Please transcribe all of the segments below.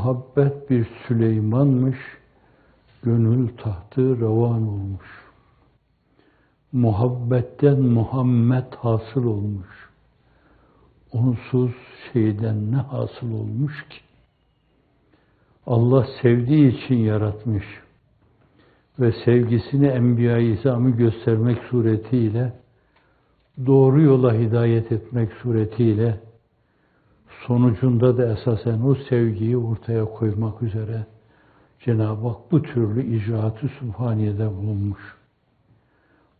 Muhabbet bir Süleyman'mış, gönül tahtı revan olmuş. Muhabbetten Muhammed hasıl olmuş. Onsuz şeyden ne hasıl olmuş ki? Allah sevdiği için yaratmış ve sevgisini Enbiya-i İzam'ı göstermek suretiyle, doğru yola hidayet etmek suretiyle, sonucunda da esasen o sevgiyi ortaya koymak üzere Cenab-ı Hak bu türlü icraat-ı sübhaniyede bulunmuş.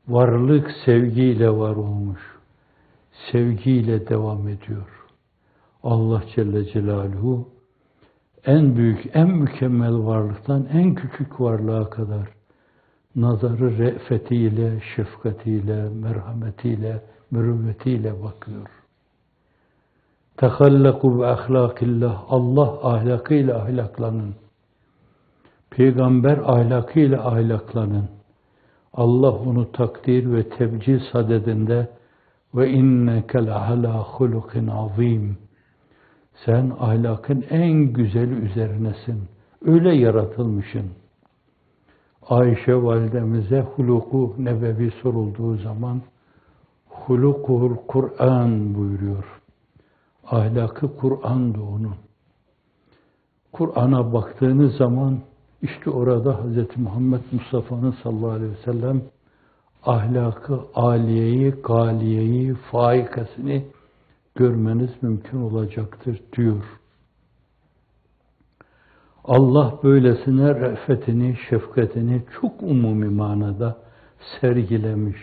Varlık sevgiyle var olmuş. Sevgiyle devam ediyor. Allah Celle Celaluhu en büyük, en mükemmel varlıktan en küçük varlığa kadar nazarı re'fetiyle, şefkatiyle, merhametiyle, mürüvvetiyle bakıyor. Tehallaku bi ahlakillah. Allah ahlakıyla ahlaklanın. Peygamber ahlakıyla ahlaklanın. Allah onu takdir ve tebcil sadedinde ve inneke le'alâ hulukin azîm. Sen ahlakın en güzeli üzerinesin. Öyle yaratılmışsın. Ayşe validemize huluku nebevi sorulduğu zaman hulukul Kur'an buyuruyor. Ahlakı Kur'an'dı onun. Kur'an'a baktığınız zaman işte orada Hz. Muhammed Mustafa'nın sallallahu aleyhi ve sellem ahlakı, aliyeyi, galiyeyi, faikasını görmeniz mümkün olacaktır diyor. Allah böylesine re'fetini, şefkatini çok umumi manada sergilemiş.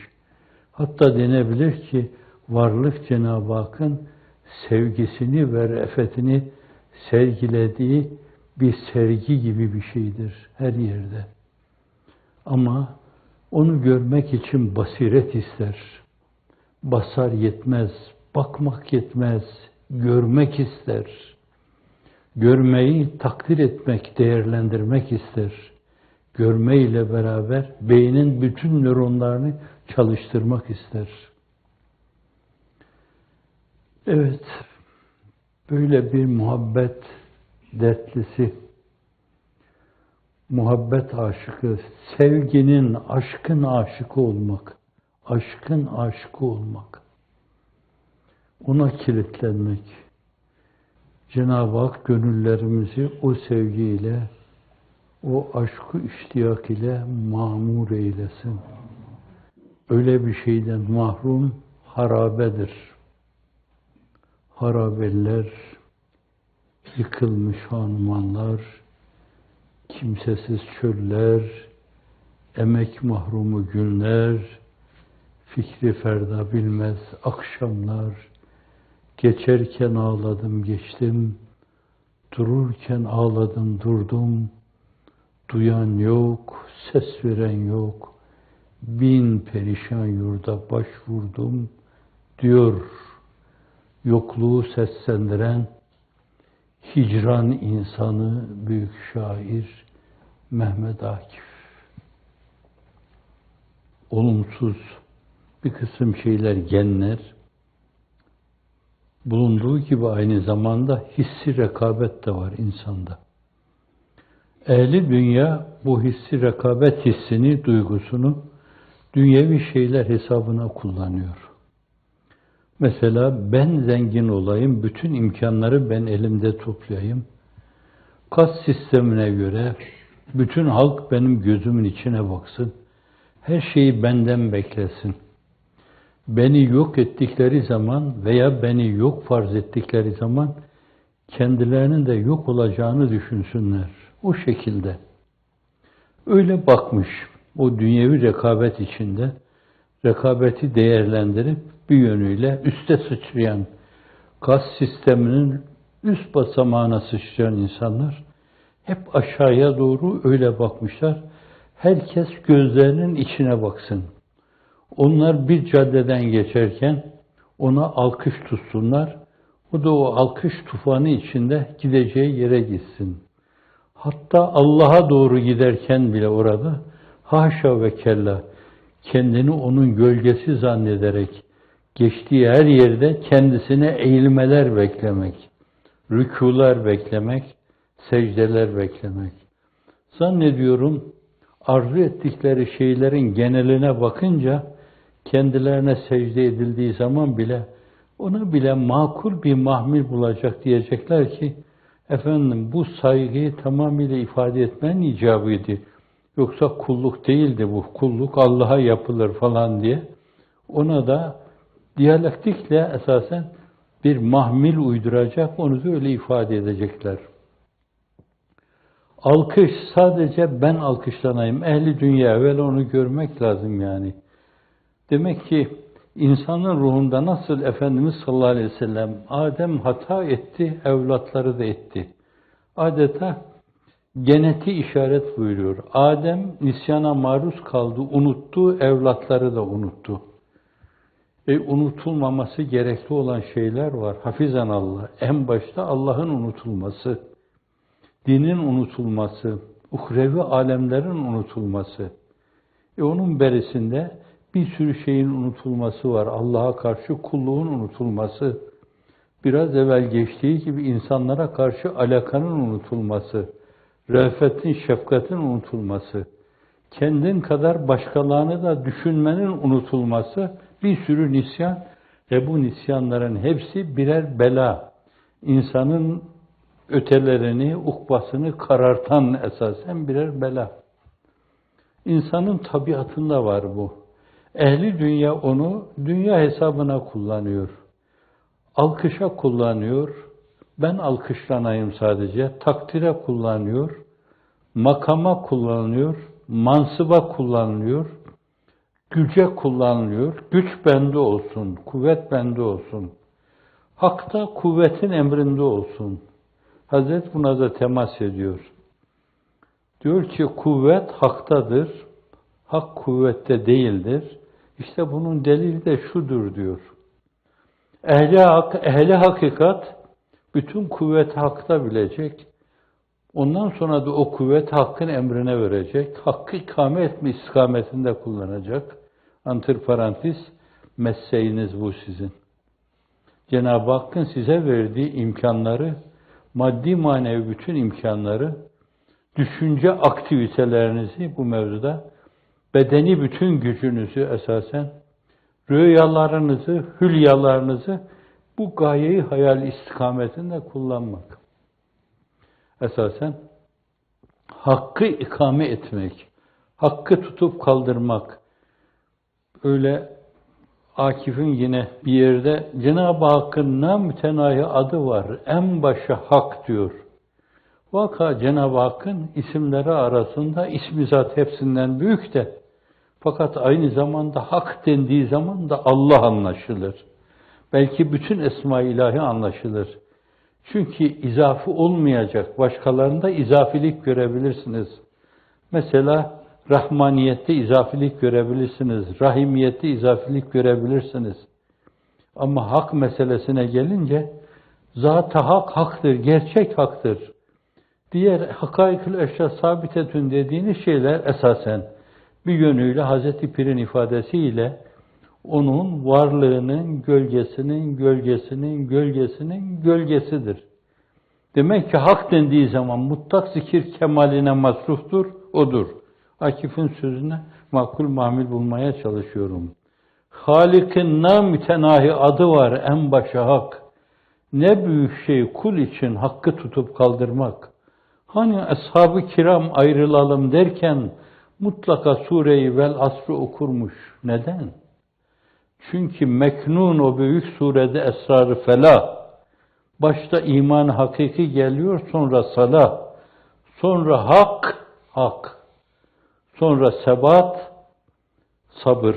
Hatta denebilir ki varlık Cenab-ı Hakk'ın sevgisini ve re'fetini sergilediği bir sergi gibi bir şeydir her yerde. Ama onu görmek için basiret ister. Basar yetmez, bakmak yetmez, görmek ister. Görmeyi takdir etmek, değerlendirmek ister. Görmeyle beraber beynin bütün nöronlarını çalıştırmak ister. Evet, böyle bir muhabbet dertlisi, muhabbet aşıkı, sevginin, aşkın aşıkı olmak, aşkın aşıkı olmak, ona kilitlenmek. Cenab-ı Hak gönüllerimizi o sevgiyle, o aşkı iştiyak ile mamur eylesin. Öyle bir şeyden mahrum harabedir. Harabeler, yıkılmış hanımanlar, kimsesiz çöller, emek mahrumu günler, fikri ferda bilmez akşamlar, geçerken ağladım geçtim, dururken ağladım durdum, duyan yok, ses veren yok, bin perişan yurda başvurdum diyor yokluğu seslendiren hicran insanı büyük şair Mehmet Akif. Olumsuz bir kısım şeyler, genler, bulunduğu gibi aynı zamanda hissi rekabet de var insanda. Ehli dünya bu hissi rekabet hissini, duygusunu dünyevi şeyler hesabına kullanıyor. Mesela ben zengin olayım, bütün imkanları ben elimde toplayayım. Kas sistemine göre bütün halk benim gözümün içine baksın. Her şeyi benden beklesin. Beni yok ettikleri zaman veya beni yok farz ettikleri zaman kendilerinin de yok olacağını düşünsünler. O şekilde. Öyle bakmış o dünyevi rekabet içinde, rekabeti değerlendirip bir yönüyle üste sıçrayan, kas sisteminin üst basamağına sıçrayan insanlar hep aşağıya doğru öyle bakmışlar. Herkes gözlerinin içine baksın. Onlar bir caddeden geçerken ona alkış tutsunlar. O da o alkış tufanı içinde gideceği yere gitsin. Hatta Allah'a doğru giderken bile orada haşa ve kella kendini onun gölgesi zannederek geçtiği her yerde kendisine eğilmeler beklemek, rükûlar beklemek, secdeler beklemek. Zannediyorum arzu ettikleri şeylerin geneline bakınca kendilerine secde edildiği zaman bile ona bile makul bir mahmil bulacak, diyecekler ki efendim bu saygıyı tamamıyla ifade etmen icabıydı. Yoksa kulluk değildi bu. Kulluk Allah'a yapılır falan diye. Ona da diyalektikle esasen bir mahmil uyduracak, onu da öyle ifade edecekler. Alkış sadece ben alkışlanayım. Ehli dünya evvel onu görmek lazım yani. Demek ki insanın ruhunda nasıl Efendimiz sallallahu aleyhi ve sellem Adem hata etti, evlatları da etti. Adeta genetiği işaret buyuruyor. Adem nisyana maruz kaldı, unuttu, evlatları da unuttu. Unutulmaması gerekli olan şeyler var. Hafizanallah. En başta Allah'ın unutulması, dinin unutulması, uhrevi alemlerin unutulması. Onun berisinde bir sürü şeyin unutulması var. Allah'a karşı kulluğun unutulması. Biraz evvel geçtiği gibi insanlara karşı alakanın unutulması. Re'fetin, şefkatin unutulması. Kendin kadar başkalarını da düşünmenin unutulması. Bir sürü nisyan ve bu nisyanların hepsi birer bela. İnsanın ötelerini, ukbasını karartan esasen birer bela. İnsanın tabiatında var bu. Ehli dünya onu dünya hesabına kullanıyor. Alkışa kullanıyor. Ben alkışlanayım sadece. Takdire kullanıyor. Makama kullanıyor. Mansıba kullanıyor. Güce kullanılıyor. Güç bende olsun. Kuvvet bende olsun. Hakta kuvvetin emrinde olsun. Hazret buna da temas ediyor. Diyor ki kuvvet haktadır. Hak kuvvette değildir. İşte bunun delili de şudur diyor. Ehli hakikat bütün kuvveti hakta bilecek. Ondan sonra da o kuvvet hakkın emrine verecek. Hakkı ikame etme istikametinde kullanacak. Antiparantez, mesleğiniz bu sizin. Cenab-ı Hakk'ın size verdiği imkanları, maddi manevi bütün imkanları, düşünce aktivitelerinizi bu mevzuda, bedeni bütün gücünüzü esasen, rüyalarınızı, hülyalarınızı bu gayeyi hayal istikametinde kullanmak. Esasen hakkı ikame etmek, hakkı tutup kaldırmak. Öyle Akif'in yine bir yerde Cenab-ı Hakk'ın namütenahi adı var. En başı hak diyor. Vaka Cenab-ı Hakk'ın isimleri arasında ismi zat hepsinden büyük de fakat aynı zamanda hak dendiği zaman da Allah anlaşılır. Belki bütün esma-i ilahi anlaşılır. Çünkü izafi olmayacak. Başkalarında izafilik görebilirsiniz. Mesela Rahmaniyette izafilik görebilirsiniz. Rahimiyette izafilik görebilirsiniz. Ama hak meselesine gelince zat-ı hak haktır, gerçek haktır. Diğer hakaik-ül eşya sabitetün dediğiniz şeyler esasen bir yönüyle Hazreti Pir'in ifadesiyle onun varlığının gölgesinin gölgesidir. Demek ki hak dendiği zaman mutlak zikir kemaline masruftur, odur. Akif'in sözüne makul mamil bulmaya çalışıyorum. Halik'in namütenahi adı var, en başı hak. Ne büyük şey kul için hakkı tutup kaldırmak. Hani ashab-ı kiram ayrılalım derken mutlaka sureyi vel asrı okurmuş. Neden? Çünkü meknun o büyük surede esrar-ı felah. Başta iman hakiki geliyor, sonra salah, sonra hak, sonra sebat, sabır.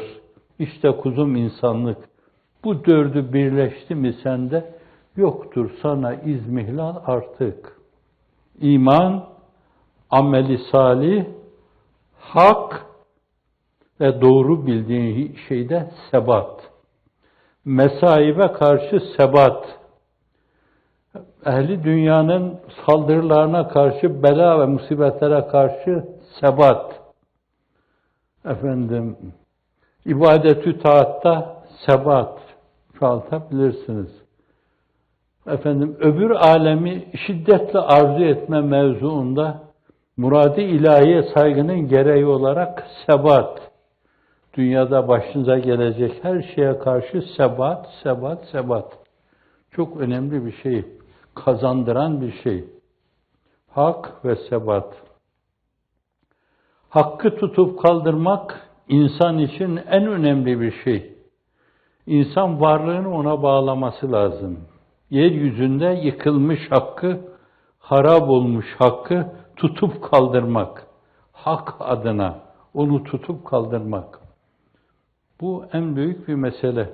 İşte kuzum insanlık. Bu dördü birleşti mi sende, yoktur sana izmihlal artık. İman, ameli salih, hak ve doğru bildiğin şeyde sebat. Mesaibe karşı sebat. Ehli dünyanın saldırılarına karşı, bela ve musibetlere karşı sebat. İbadet-ü taatta sebat çoğaltabilirsiniz. öbür alemi şiddetle arzu etme mevzuunda murad-ı ilahiye saygının gereği olarak sebat, dünyada başınıza gelecek her şeye karşı sebat, sebat, sebat. Çok önemli bir şey, kazandıran bir şey. Hak ve sebat. Hakkı tutup kaldırmak insan için en önemli bir şey. İnsan varlığını ona bağlaması lazım. Yeryüzünde yıkılmış hakkı, harap olmuş hakkı tutup kaldırmak. Hak adına onu tutup kaldırmak. Bu en büyük bir mesele.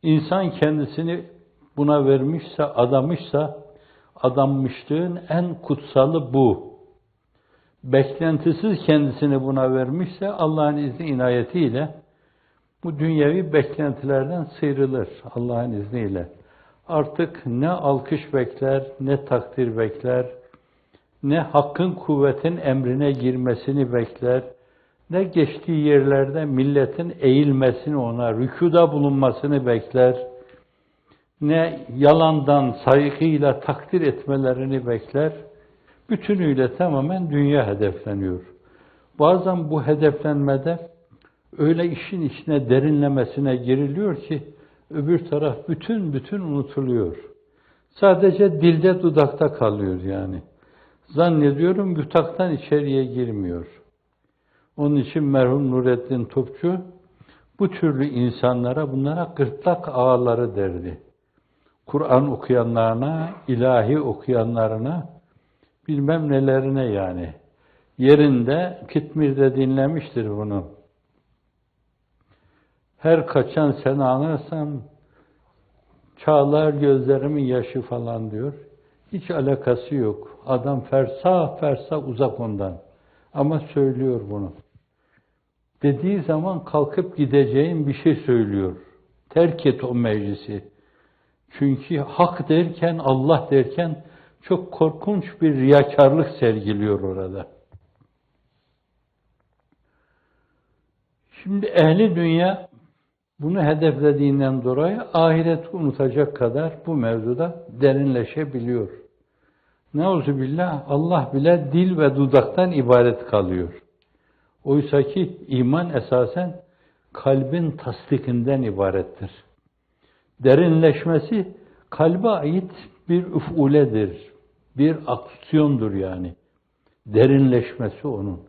İnsan kendisini buna vermişse, adamışsa, adanmışlığın en kutsalı bu. Beklentisiz kendisini buna vermişse, Allah'ın izni inayetiyle bu dünyevi beklentilerden sıyrılır Allah'ın izniyle. Artık ne alkış bekler, ne takdir bekler, ne hakkın kuvvetin emrine girmesini bekler, ne geçtiği yerlerde milletin eğilmesini ona, rükûda bulunmasını bekler, ne yalandan saygıyla takdir etmelerini bekler, bütünüyle tamamen dünya hedefleniyor. Bazen bu hedeflenmede öyle işin içine derinlemesine giriliyor ki öbür taraf bütün unutuluyor. Sadece dilde dudakta kalıyor yani. Zannediyorum yutaktan içeriye girmiyor. Onun için merhum Nurettin Topçu bu türlü insanlara, bunlara gırtlak ağaları derdi. Kur'an okuyanlarına, ilahi okuyanlarına, bilmem nelerine yani. Yerinde, Kitmir'de dinlemiştir bunu. Her kaçan seni anırsam, çağlar gözlerimin yaşı falan diyor. Hiç alakası yok. Adam fersah uzak ondan. Ama söylüyor bunu. Dediği zaman kalkıp gideceğin bir şey söylüyor. Terk et o meclisi. Çünkü hak derken, Allah derken çok korkunç bir riyakarlık sergiliyor orada. Şimdi ehli dünya bunu hedeflediğinden dolayı ahireti unutacak kadar bu mevzuda derinleşebiliyor. Neuzubillah, Allah bile dil ve dudaktan ibaret kalıyor. Oysa ki iman esasen kalbin tasdikinden ibarettir. Derinleşmesi kalbe ait bir üfuledir, bir aksiyondur yani. Derinleşmesi onun.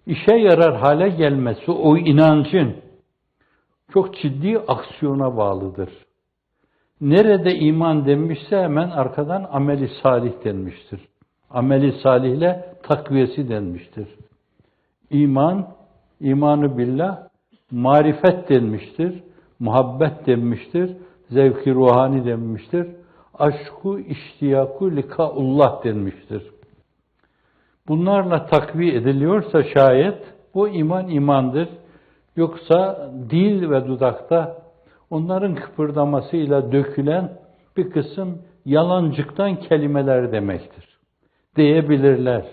İşe yarar hale gelmesi o inancın çok ciddi aksiyona bağlıdır. Nerede iman denmişse hemen arkadan ameli salih denmiştir. Ameli salihle takviyesi denmiştir. İmanı billah, marifet denmiştir, muhabbet denmiştir, zevk-i ruhani denmiştir, aşku, iştiyaku, likaullah denmiştir. Bunlarla takviye ediliyorsa şayet bu imandır. Yoksa dil ve dudakta onların kıpırdamasıyla dökülen bir kısım yalancıktan kelimeler demektir. Diyebilirler.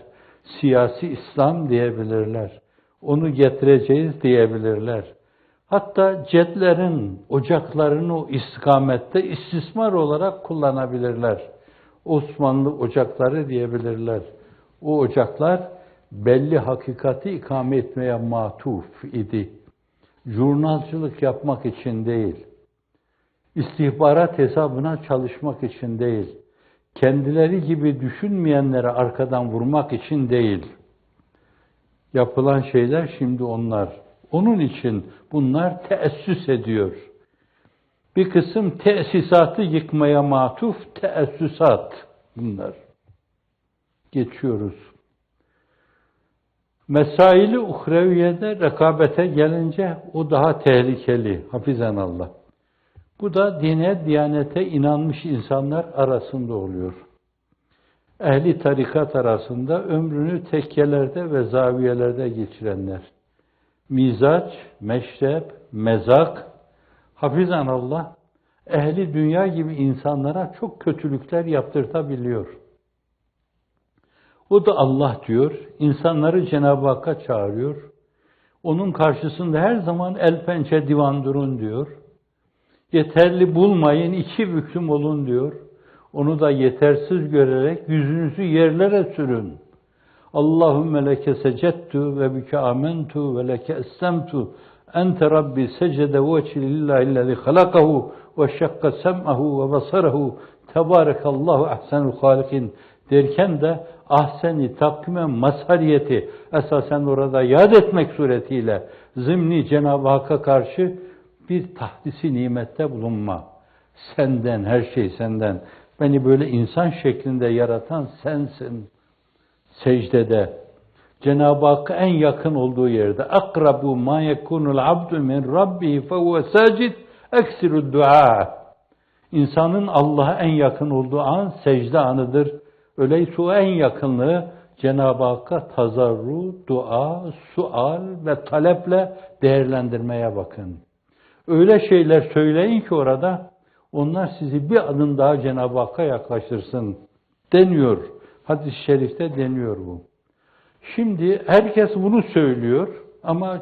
Siyasi İslam diyebilirler. Onu getireceğiz diyebilirler. Hatta cedlerin ocaklarını o istikamette istismar olarak kullanabilirler. Osmanlı ocakları diyebilirler. O ocaklar belli hakikati ikame etmeye matuf idi. Jurnalcılık yapmak için değil, istihbarat hesabına çalışmak için değil, kendileri gibi düşünmeyenleri arkadan vurmak için değil. Yapılan şeyler şimdi onlar. Onun için bunlar teessüs ediyor. Bir kısım tesisatı yıkmaya matuf teessüsat bunlar. Geçiyoruz. Mesail-i uhreviyede rekabete gelince o daha tehlikeli, hafizanallah. Bu da dine, diyanete inanmış insanlar arasında oluyor. Ehli tarikat arasında ömrünü tekkelerde ve zaviyelerde geçirenler. Mizaç, meşrep, mezak, hafizanallah, ehli dünya gibi insanlara çok kötülükler yaptırtabiliyor. O da Allah diyor, insanları Cenab-ı Hakk'a çağırıyor. Onun karşısında her zaman el pençe divan durun diyor. Yeterli bulmayın, iki büklüm olun diyor. Onu da yetersiz görerek yüzünüzü yerlere sürün. Allahümme leke secettu ve bike amentu ve leke essemtu. Ente Rabbi secede veçhi lillahillezî halakahu ve şakka sem'ahu ve basarahu. Tebârekallahu ahsenul hâlikin derken de ahseni takvime mazhariyeti esasen orada yad etmek suretiyle zımni Cenab-ı Hakk'a karşı bir tahdisi nimette bulunma. Senden, her şey senden. Beni böyle insan şeklinde yaratan sensin. Secdede Cenab-ı Hakk'a en yakın olduğu yerde akrabu ma yekunul abdu min rabbihi fehuve sacid eksirud dua. İnsanın Allah'a en yakın olduğu an secde anıdır. Öyleyse o en yakınlığı Cenab-ı Hakk'a tazarru, dua, sual ve taleple değerlendirmeye bakın. Öyle şeyler söyleyin ki orada onlar sizi bir adım daha Cenab-ı Hakk'a yaklaştırsın deniyor. Hadis-i şerifte deniyor bu. Şimdi herkes bunu söylüyor ama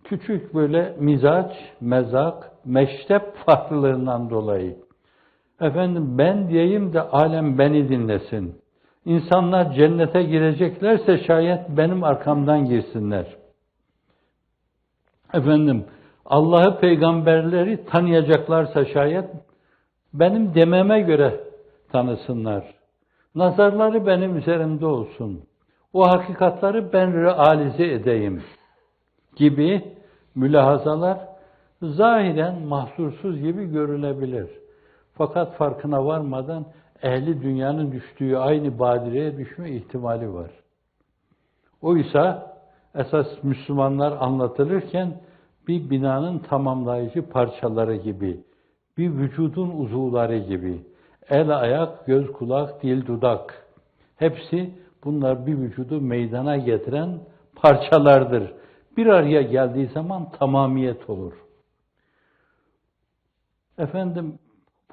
küçük böyle mizaç, mezak, meşrep farklılığından dolayı. Efendim ben diyeyim de alem beni dinlesin. İnsanlar cennete gireceklerse şayet benim arkamdan girsinler. Efendim Allah'ı, peygamberleri tanıyacaklarsa şayet benim dememe göre tanısınlar. Nazarları benim üzerimde olsun. O hakikatları ben realize edeyim gibi mülahazalar zahiren mahsursuz gibi görülebilir. Fakat farkına varmadan ehli dünyanın düştüğü aynı badireye düşme ihtimali var. Oysa esas Müslümanlar anlatılırken bir binanın tamamlayıcı parçaları gibi, bir vücudun uzuvları gibi, el, ayak, göz, kulak, dil, dudak, hepsi bunlar bir vücudu meydana getiren parçalardır. Bir araya geldiği zaman tamamiyet olur. Efendim,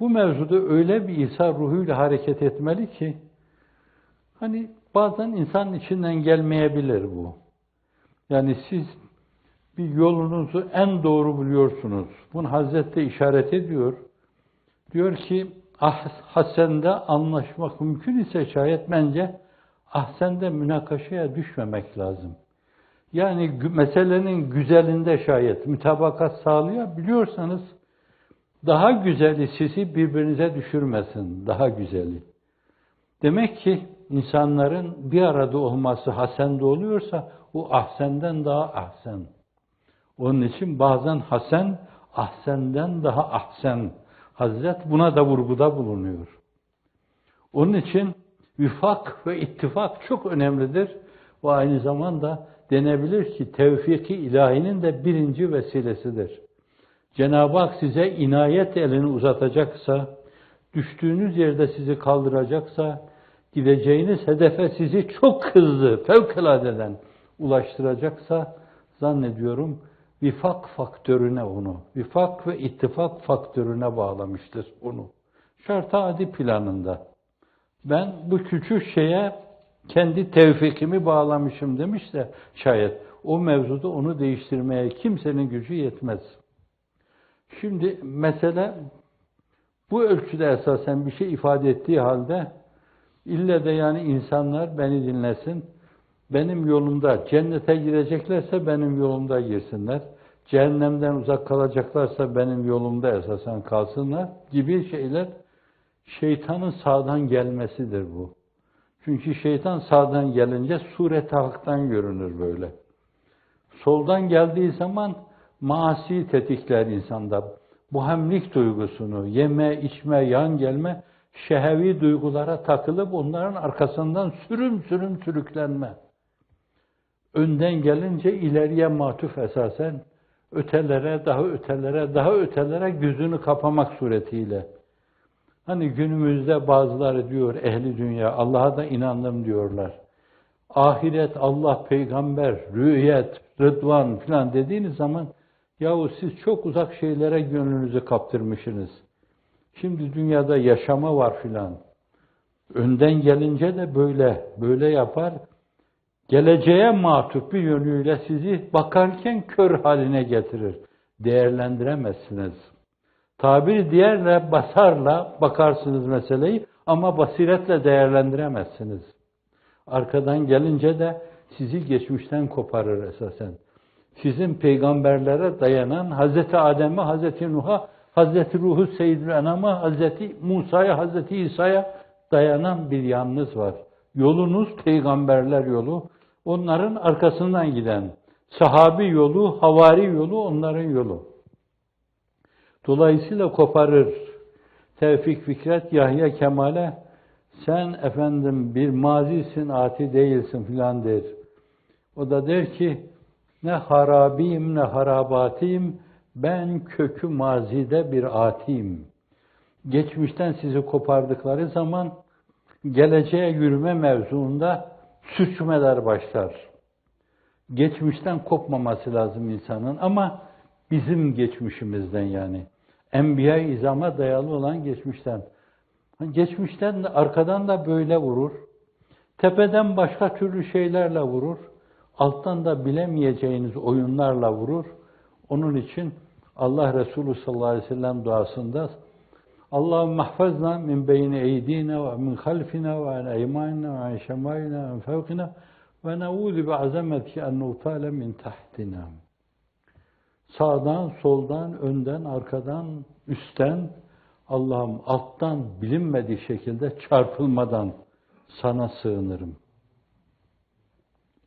bu mevzuda öyle bir İsa ruhuyla hareket etmeli ki, hani bazen insanın içinden gelmeyebilir bu. Yani siz bir yolunuzu en doğru buluyorsunuz. Bunu Hazreti işaret ediyor. Diyor ki, ahsende anlaşmak mümkün ise şayet bence ahsende münakaşaya düşmemek lazım. Yani meselenin güzelinde şayet mütabakat sağlayabiliyorsanız daha güzeli sizi birbirinize düşürmesin, daha güzeli. Demek ki insanların bir arada olması hasende oluyorsa o ahsenden daha ahsen. Onun için bazen hasen, ahsenden daha ahsen. Hazret buna da vurguda bulunuyor. Onun için vifak ve ittifak çok önemlidir. Ve aynı zamanda denebilir ki tevfik-i ilahinin de birinci vesilesidir. Cenab-ı Hak size inayet elini uzatacaksa, düştüğünüz yerde sizi kaldıracaksa, gideceğiniz hedefe sizi çok hızlı, fevkaladeden ulaştıracaksa, zannediyorum vifak faktörüne onu, vifak ve ittifak faktörüne bağlamıştır onu. Şart-ı adi planında. Ben bu küçük şeye kendi tevfikimi bağlamışım demiş de şayet o mevzuda onu değiştirmeye kimsenin gücü yetmez. Şimdi mesele bu ölçüde esasen bir şey ifade ettiği halde ille de yani insanlar beni dinlesin, benim yolumda cennete gireceklerse benim yolumda girsinler, cehennemden uzak kalacaklarsa benim yolumda esasen kalsınlar gibi şeyler şeytanın sağdan gelmesidir bu. Çünkü şeytan sağdan gelince suret-i haktan görünür böyle. Soldan geldiği zaman maasi tetikler insanda. Muhemlik duygusunu, yeme, içme, yan gelme, şehevi duygulara takılıp onların arkasından sürüm sürüm sürüklenme. Önden gelince ileriye matuf esasen, ötelere, daha ötelere, daha ötelere gözünü kapamak suretiyle. Hani günümüzde bazıları diyor ehli dünya, Allah'a da inandım diyorlar. Ahiret, Allah, peygamber, rüyet, rıdvan filan dediğiniz zaman yahu siz çok uzak şeylere gönlünüzü kaptırmışsınız. Şimdi dünyada yaşama var filan. Önden gelince de böyle yapar. Geleceğe matuf bir yönüyle sizi bakarken kör haline getirir. Değerlendiremezsiniz. Tabiri diğerle basarla bakarsınız meseleyi, Ama basiretle değerlendiremezsiniz. Arkadan gelince de sizi geçmişten koparır esasen. Sizin peygamberlere dayanan Hazreti Adem'e, Hazreti Nuh'a, Hazreti Ruhu Seyyidül Enam'a, Hazreti Musa'ya, Hazreti İsa'ya dayanan bir yanınız var. Yolunuz peygamberler yolu. Onların arkasından giden. Sahabi yolu, havari yolu, onların yolu. Dolayısıyla koparır. Tevfik Fikret, Yahya Kemal'e sen efendim bir mazisin, ati değilsin filan der. O da der ki ne harabiyim ne harabatiyim, ben kökü mazide bir atiyim. Geçmişten sizi kopardıkları zaman geleceğe yürüme mevzuunda sürçmeler başlar. Geçmişten kopmaması lazım insanın ama bizim geçmişimizden yani. Enbiya-i İzam'a dayalı olan geçmişten. Geçmişten de arkadan da böyle vurur. Tepeden başka türlü şeylerle vurur. Alttan da bilemeyeceğiniz oyunlarla vurur. Onun için Allah Resulü sallallahu aleyhi ve sellem duasında Allahümme mahfazna min beyni eydina ve min halfina ve an eymanina ve an şemailina ve an fevkina ve ne'ûzu bi'azametki en nutale min tahtina. Sağdan, soldan, önden, arkadan, üstten, Allah'ım alttan bilinmediği şekilde çarpılmadan sana sığınırım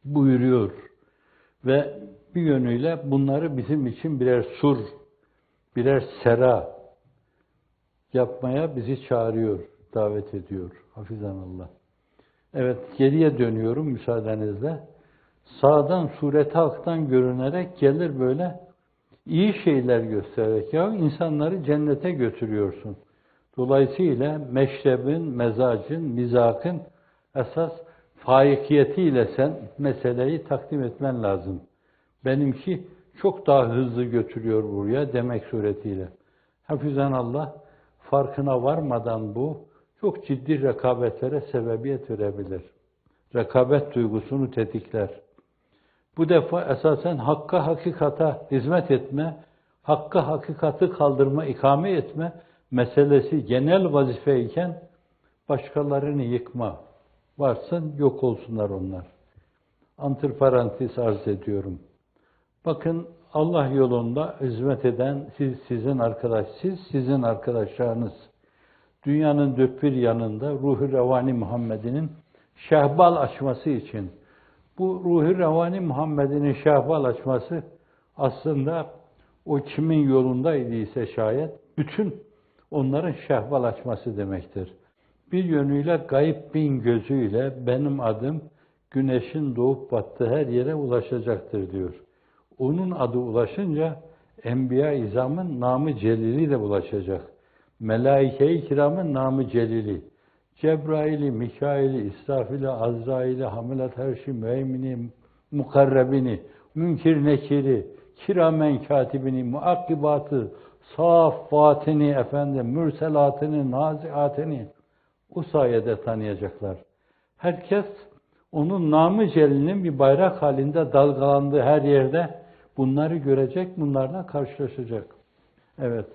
buyuruyor. Ve bir yönüyle bunları bizim için birer sur, birer sera yapmaya bizi çağırıyor, davet ediyor. Hafizanallah. Evet, geriye dönüyorum müsaadenizle. Sağdan sureti halktan görünerek gelir böyle iyi şeyler göstererek. Ya insanları cennete götürüyorsun. Dolayısıyla meşrebin, mezacın, mizakın esas faikiyetiyle sen meseleyi takdim etmen lazım. Benimki çok daha hızlı götürüyor buraya demek suretiyle. Hafizanallah, farkına varmadan bu çok ciddi rekabetlere sebebiyet verebilir. Rekabet duygusunu tetikler. Bu defa esasen hakka hakikata hizmet etme, hakka hakikati kaldırma, ikame etme meselesi genel vazifeyken başkalarını yıkma. Varsın yok olsunlar onlar. Antiparantez arz ediyorum. Bakın Allah yolunda hizmet eden sizin arkadaşlarınız. Dünyanın dört bir yanında Ruh-u Revani Muhammed'in şehbal açması için. Bu Ruh-u Revani Muhammed'in şehbal açması aslında o kimin yolunda idiyse şayet bütün onların şehbal açması demektir. Bir yönüyle gayb bin gözüyle benim adım güneşin doğup battığı her yere ulaşacaktır diyor. Onun adı ulaşınca Enbiya-i İzam'ın namı celili de ulaşacak. Melaike-i kiramın namı celili. Cebrail'i, Mikail'i, İsrafil'i, Azrail'i, Hamilet Herşi, Müeymini, Mukarrebini, Münkir Nekiri, Kiramen Katibini, Muakkibatı, Saffatini, Mürselatini, Naziatini o sayede tanıyacaklar. Herkes onun namı celilinin bir bayrak halinde dalgalandığı her yerde bunları görecek, bunlarla karşılaşacak. Evet.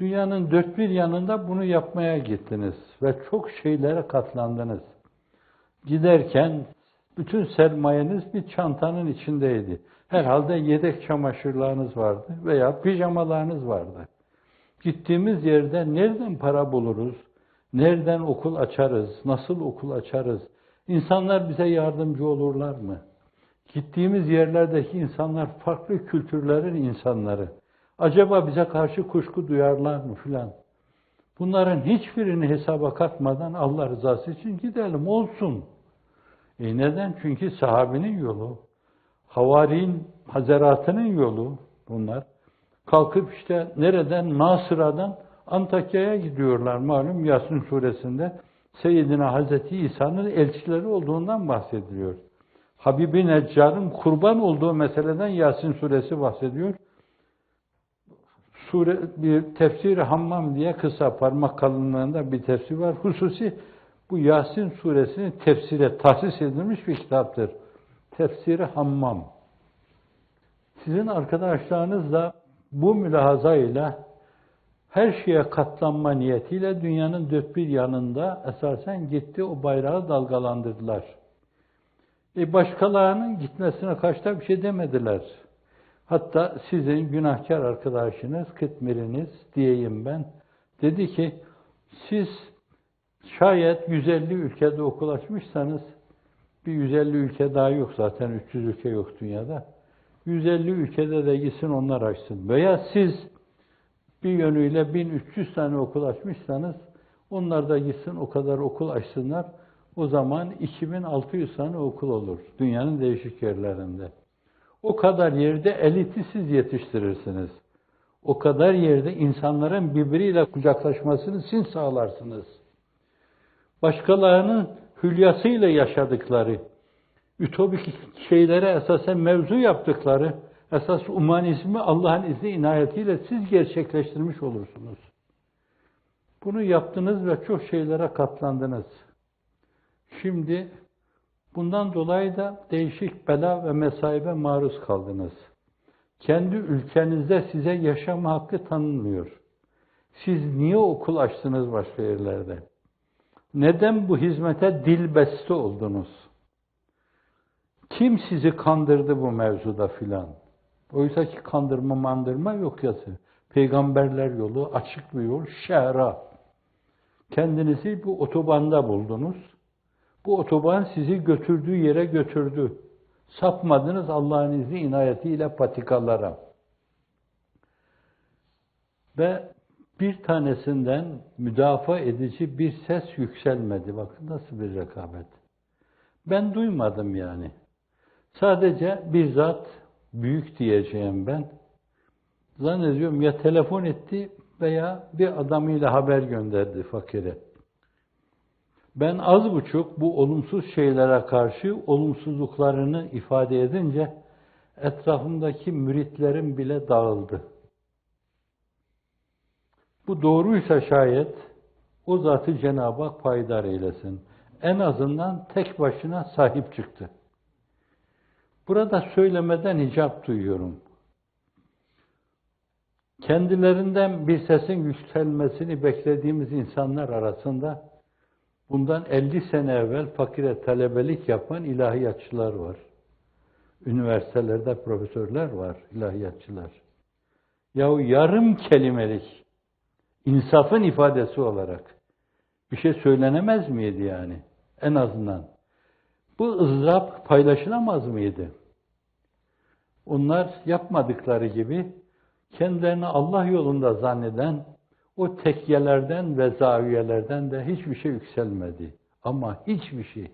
Dünyanın dört bir yanında bunu yapmaya gittiniz ve çok şeylere katlandınız. Giderken bütün sermayeniz bir çantanın içindeydi. Herhalde yedek çamaşırlarınız vardı veya pijamalarınız vardı. Gittiğimiz yerde nereden para buluruz, nereden okul açarız, nasıl okul açarız, İnsanlar bize yardımcı olurlar mı? Gittiğimiz yerlerdeki insanlar farklı kültürlerin insanları. Acaba bize karşı kuşku duyarlar mı filan? Bunların hiçbirini hesaba katmadan Allah rızası için gidelim, olsun. Neden? Çünkü sahabinin yolu, havariin hazaratının yolu bunlar. Kalkıp işte nereden? Nasıra'dan Antakya'ya gidiyorlar malum Yasin suresinde. Seyyidina Hazreti İsa'nın elçileri olduğundan bahsediliyor. Habib-i Neccar'ın kurban olduğu meseleden Yasin suresi bahsediyor. Bir tefsir-i Hammam diye kısa parmak kalınlığında bir tefsir var. Hususi bu Yasin suresini tefsire tahsis edilmiş bir kitaptır. Tefsir-i Hammam. Sizin arkadaşlarınız da bu mülahazayla her şeye katlanma niyetiyle dünyanın dört bir yanında esasen gitti, o bayrağı dalgalandırdılar. Başkalarının gitmesine karşı da bir şey demediler. Hatta sizin günahkar arkadaşınız, Kıtmir'iniz diyeyim ben, dedi ki, siz şayet 150 ülkede okul açmışsanız, bir 150 ülke daha yok zaten, 300 ülke yok dünyada. 150 ülkede de gitsin onlar açsın. Veya siz bir yönüyle 1300 tane okul açmışsanız, onlar da gitsin o kadar okul açsınlar. O zaman 2600 tane okul olur dünyanın değişik yerlerinde. O kadar yerde eliti siz yetiştirirsiniz. O kadar yerde insanların birbiriyle kucaklaşmasını siz sağlarsınız. Başkalarının hülyasıyla yaşadıkları, ütopik şeylere esasen mevzu yaptıkları, esas humanizmi Allah'ın izni inayetiyle siz gerçekleştirmiş olursunuz. Bunu yaptınız ve çok şeylere katlandınız. Şimdi bundan dolayı da değişik bela ve mesaibe maruz kaldınız. Kendi ülkenizde size yaşama hakkı tanınmıyor. Siz niye okul açtınız başka yerlerde? Neden bu hizmete dilbeste oldunuz? Kim sizi kandırdı bu mevzuda filan? Oysa ki kandırma mandırma yok yası. Peygamberler yolu, açık bir yol, şehra. Kendinizi bu otobanda buldunuz. Bu otoban sizi götürdüğü yere götürdü. Sapmadınız Allah'ın izni inayetiyle patikalara. Ve bir tanesinden müdafaa edici bir ses yükselmedi. Bakın nasıl bir rekabet. Ben duymadım yani. Sadece bir zat büyük diyeceğim ben. Zannediyorum ya telefon etti veya bir adamıyla haber gönderdi fakire. Ben az buçuk bu olumsuz şeylere karşı olumsuzluklarını ifade edince etrafımdaki müritlerim bile dağıldı. Bu doğruysa şayet o zatı Cenab-ı Hak payidar eylesin. En azından tek başına sahip çıktı. Burada söylemeden icap duyuyorum. Kendilerinden bir sesin yükselmesini beklediğimiz insanlar arasında bundan 50 sene evvel fakire talebelik yapan ilahiyatçılar var. Üniversitelerde profesörler var, ilahiyatçılar. Yahu yarım kelimelik insafın ifadesi olarak bir şey söylenemez miydi yani? En azından. Bu ızdırap paylaşılamaz mıydı? Onlar yapmadıkları gibi kendilerini Allah yolunda zanneden o tekyelerden ve zaviyelerden de hiçbir şey yükselmedi. Ama hiçbir şey.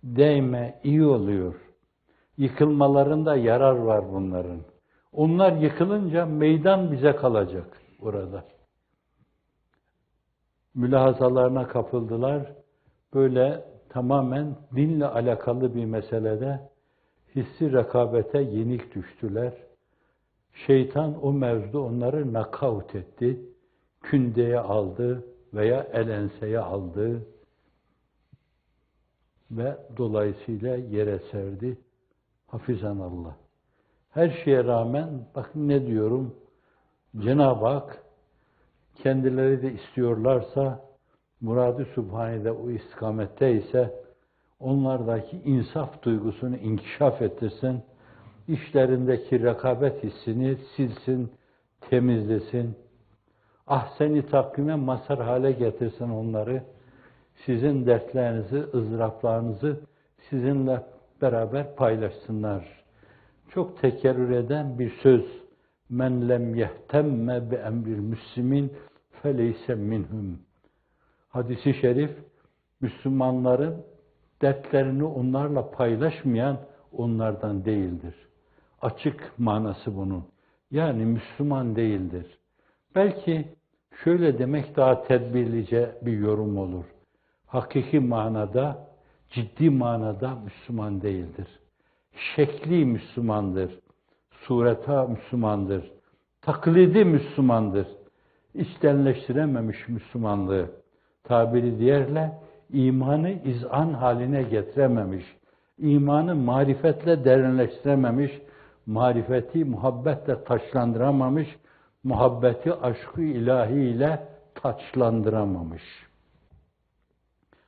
Değme, iyi oluyor. Yıkılmalarında yarar var bunların. Onlar yıkılınca meydan bize kalacak orada. Mülahazalarına kapıldılar. Böyle tamamen dinle alakalı bir meselede hissi rekabete yenik düştüler. Şeytan o mevzuda onları nakavt etti. Kündeye aldı veya el enseye aldı ve dolayısıyla yere serdi. Hafizanallah. Her şeye rağmen bakın ne diyorum, Cenab-ı Hak kendileri de istiyorlarsa murad-ı Sübhane'de o istikamette ise onlardaki insaf duygusunu inkişaf ettirsin, işlerindeki rekabet hissini silsin, temizlesin, ahsen-i takvime mazhar hale getirsin onları, sizin dertlerinizi, ızdıraplarınızı sizinle beraber paylaşsınlar. Çok tekerrür eden bir söz, men lem yehtemme bi emril müslimin feleyse minhum. Hadis-i şerif, Müslümanların dertlerini onlarla paylaşmayan onlardan değildir. Açık manası bunun. Yani Müslüman değildir. Belki şöyle demek daha tedbirlice bir yorum olur. Hakiki manada, ciddi manada Müslüman değildir. Şekli Müslümandır. Sureta Müslümandır. Taklidi Müslümandır. İçtenleştirememiş Müslümanlığı. Tabiri diğerle imanı izan haline getirememiş. İmanı marifetle derinleştirememiş. Marifeti muhabbetle taşlandıramamış. muhabbeti, aşkı ilahi ile taçlandıramamış.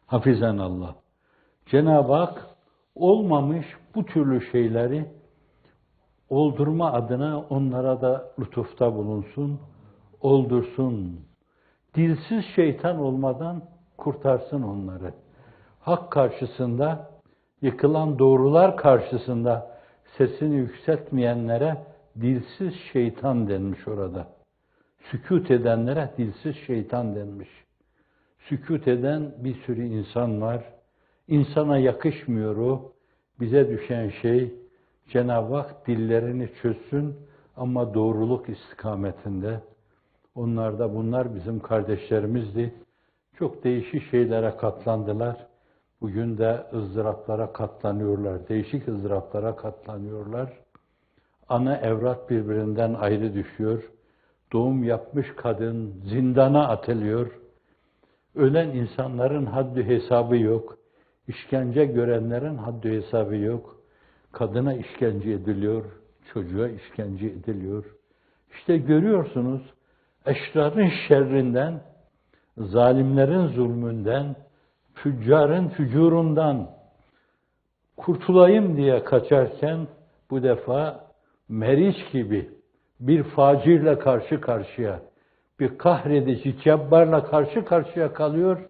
Hafizen Allah. Cenab-ı Hak olmamış bu türlü şeyleri oldurma adına onlara da lütufta bulunsun, oldursun. Dilsiz şeytan olmadan kurtarsın onları. Hak karşısında, yıkılan doğrular karşısında sesini yükseltmeyenlere dilsiz şeytan denmiş orada. Sükût edenlere dilsiz şeytan denmiş. Sükût eden bir sürü insan var. İnsana yakışmıyor o. Bize düşen şey Cenab-ı Hak dillerini çözsün ama doğruluk istikametinde. Bunlar bizim kardeşlerimizdi. Çok değişik şeylere katlandılar. Bugün de ızdıraplara katlanıyorlar. Değişik ızdıraplara katlanıyorlar. Ana evlat birbirinden ayrı düşüyor. Doğum yapmış kadın zindana atılıyor. Ölen insanların haddi hesabı yok. İşkence görenlerin haddi hesabı yok. Kadına işkence ediliyor, çocuğa işkence ediliyor. İşte görüyorsunuz, eşrarın şerrinden, zalimlerin zulmünden, füccarın fücurundan kurtulayım diye kaçarken bu defa Meriç gibi bir facirle karşı karşıya, bir kahredici cebbarla karşı karşıya kalıyor.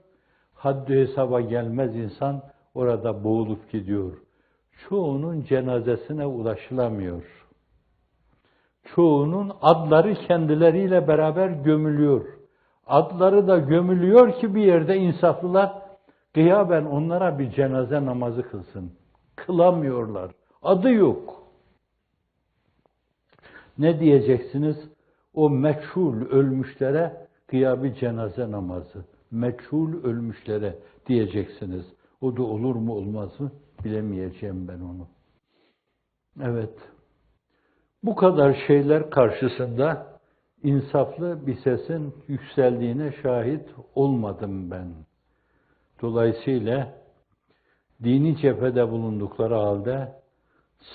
Haddi hesaba gelmez insan orada boğulup gidiyor. Çoğunun cenazesine ulaşılamıyor. Çoğunun adları kendileriyle beraber gömülüyor. Adları da gömülüyor ki bir yerde insaflılar gıyaben onlara bir cenaze namazı kılsın. Kılamıyorlar. Adı yok. Ne diyeceksiniz? O meçhul ölmüşlere gıyabi cenaze namazı. Meçhul ölmüşlere diyeceksiniz. O da olur mu olmaz mı? Bilemeyeceğim ben onu. Evet. Bu kadar şeyler karşısında insaflı bir sesin yükseldiğine şahit olmadım ben. Dolayısıyla dini cephede bulundukları halde,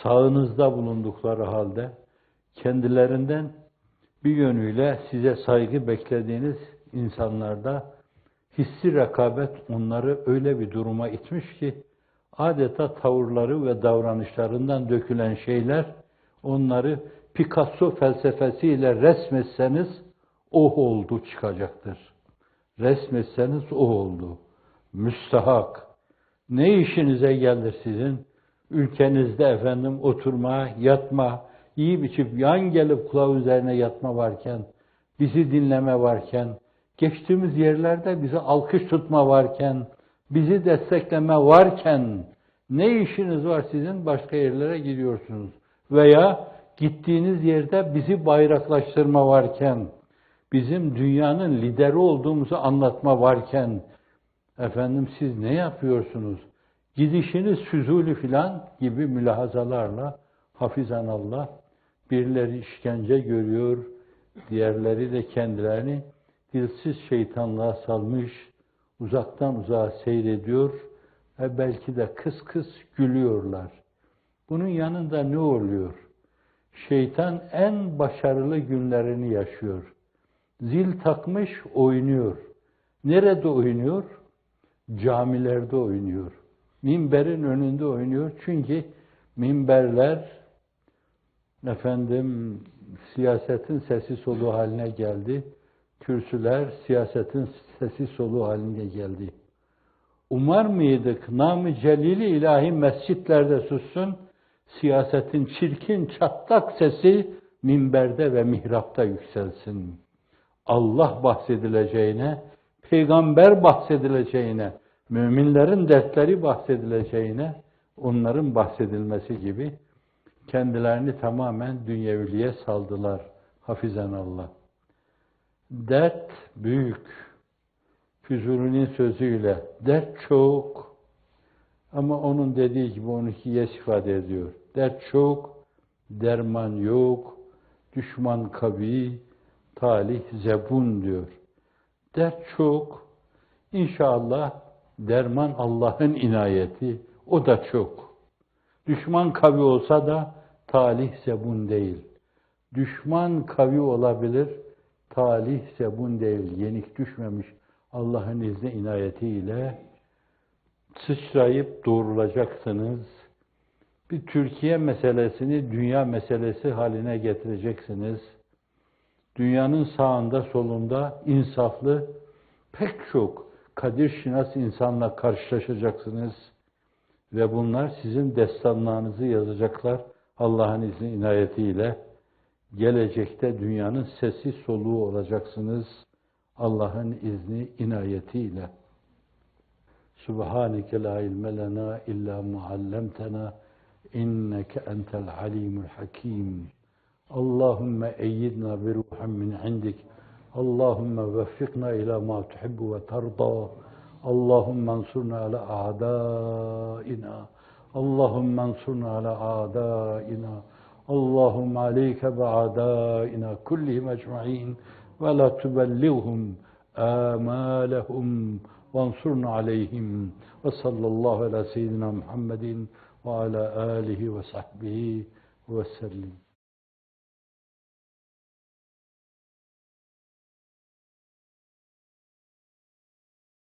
sağınızda bulundukları halde, kendilerinden bir yönüyle size saygı beklediğiniz insanlarda hissi rekabet onları öyle bir duruma itmiş ki, adeta tavırları ve davranışlarından dökülen şeyler, onları Picasso felsefesiyle resmetseniz, o oldu çıkacaktır. Resmetseniz o oldu. Müstahak. Ne işinize gelir sizin? Ülkenizde oturma, yatma, yiyip içip yan gelip kulağı üzerine yatma varken, bizi dinleme varken, geçtiğimiz yerlerde bizi alkış tutma varken, bizi destekleme varken, ne işiniz var sizin? Başka yerlere gidiyorsunuz. Veya gittiğiniz yerde bizi bayraklaştırma varken, bizim dünyanın lideri olduğumuzu anlatma varken, siz ne yapıyorsunuz? Gidişiniz füzuli filan gibi mülahazalarla hafizan Allah, birileri işkence görüyor, diğerleri de kendilerini dilsiz şeytanlığa salmış, uzaktan uzağa seyrediyor ve belki de kıs kıs gülüyorlar. Bunun yanında ne oluyor? Şeytan en başarılı günlerini yaşıyor. Zil takmış oynuyor. Nerede oynuyor? Camilerde oynuyor. Minberin önünde oynuyor. Çünkü minberler siyasetin sesi soluğu haline geldi. Kürsüler siyasetin sesi soluğu haline geldi. Umar mıydık nam-ı celili ilahi mescitlerde sussun, siyasetin çirkin çatlak sesi minberde ve mihrapta yükselsin. Allah bahsedileceğine, peygamber bahsedileceğine, müminlerin dertleri bahsedileceğine, onların bahsedilmesi gibi kendilerini tamamen dünyeviliğe saldılar. Hafizan Allah. Dert büyük. Füzuli'nin sözüyle dert çok. Ama onun dediği gibi 12'ye ifade ediyor. Dert çok, derman yok, düşman kavi, talih zebun diyor. Dert çok. İnşallah derman Allah'ın inayeti. O da çok. Düşman kavi olsa da talih zebun değil. Düşman kavi olabilir, talih zebun değil, yenik düşmemiş Allah'ın izni inayetiyle sıçrayıp doğrulacaksınız. Bir Türkiye meselesini dünya meselesi haline getireceksiniz. Dünyanın sağında solunda insaflı pek çok kadir şinas insanla karşılaşacaksınız. Ve bunlar sizin destanlarınızı yazacaklar Allah'ın izni inayetiyle. Gelecekte dünyanın sesi soluğu olacaksınız Allah'ın izni inayetiyle. Subhaneke la ilme lena illa ma allamtena inneke entel alimul hakim. Allahümme eyyidna bi ruhin min indik. Allahümme veffikna ila ma tuhibbu ve tarda. Allahümme ansurna ala a'daina. Allahümme ansurna ala a'daina. Allahümme aleyke bi a'daina kullihim ecma'in ve la tubellighum amalehum vansurna aleyhim ve sallallahu ala seyyidina Muhammedin ve ala alihi ve sahbihi ve sellem.